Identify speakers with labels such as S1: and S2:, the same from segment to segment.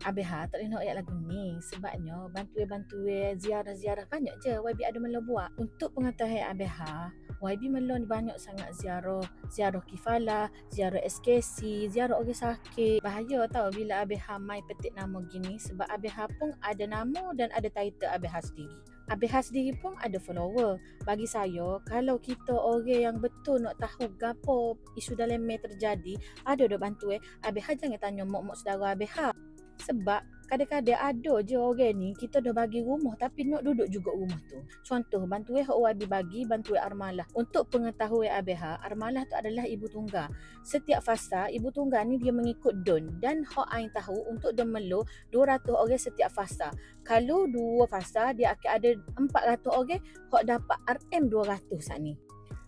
S1: Abah tak boleh nak ayat lagu ni sebabnya bantu-bantu ziarah-ziarah banyak je YB ada melo buat. Untuk pengetahuan Abah, YB melo ni banyak sangat ziarah kifalah, ziarah SKC, ziarah orang sakit. Bahaya tau bila Abah mai petik nama gini sebab Abah pun ada nama dan ada title Abah sendiri. Abah sendiri pun ada follower. Bagi saya, kalau kita orang yang betul nak tahu gapo isu dalam mai terjadi, ada dah bantu Abah jangan tanya mak-mak saudara Abah. Sebab kadang-kadang ada je orang ni kita dah bagi rumah tapi nak duduk juga rumah tu. Contoh bantuan hak YB bagi bantuan armalah. Untuk pengetahuan Abah, armalah tu adalah ibu tunggal. Setiap fasa ibu tunggal ni dia mengikut don dan hak ain tahu untuk don melo 200 orang setiap fasa. Kalau 2 fasa dia akan ada 400 orang hak dapat RM 200 saat ni.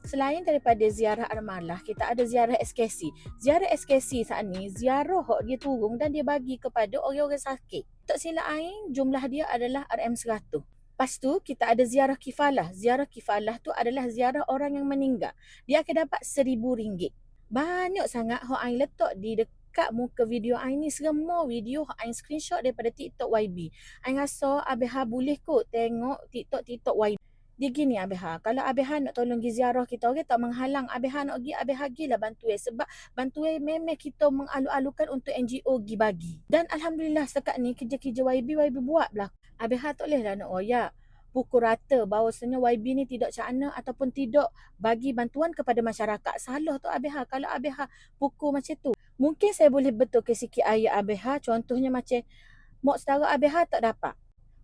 S1: Selain daripada ziarah armalah, kita ada ziarah SKC. Ziarah SKC saat ni, ziarah hak dia turun dan dia bagi kepada orang-orang sakit. Tak silap ain, jumlah dia adalah RM100. Lepas tu, kita ada ziarah kifalah. Ziarah kifalah tu adalah ziarah orang yang meninggal. Dia akan dapat RM1,000. Banyak sangat hak ain letak di dekat muka video ain ni, semua video hak ain screenshot daripada TikTok YB. Ain rasa Abah boleh kot tengok TikTok YB. Dia gini Abah, kalau Abah nak tolong pergi ziarah kita orang tak menghalang Abah nak pergi, Abah gilah bantuan sebab bantuan memang kita mengalu-alukan untuk NGO pergi bagi. Dan alhamdulillah setakat ni kerja-kerja YB buat berlaku. Abah tak boleh lah nak royak pukul rata bahawasanya YB ni tidak cakna ataupun tidak bagi bantuan kepada masyarakat. Salah tu Abah kalau Abah pukul macam tu. Mungkin saya boleh betulkan sikit ayat Abah, contohnya macam mak saudara Abah tak dapat.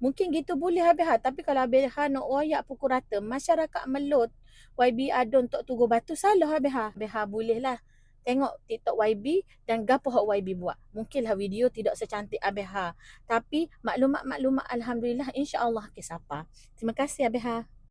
S1: Mungkin gitu boleh Abah, tapi kalau Abah nak royak pukul rata, masyarakat melut YB ada untuk tugu batu, salah Abah. Abah bolehlah tengok TikTok YB dan gapo hak YB buat. Mungkinlah video tidak secantik Abah, tapi maklumat-maklumat alhamdulillah insya-Allah ke siapa. Terima kasih Abah.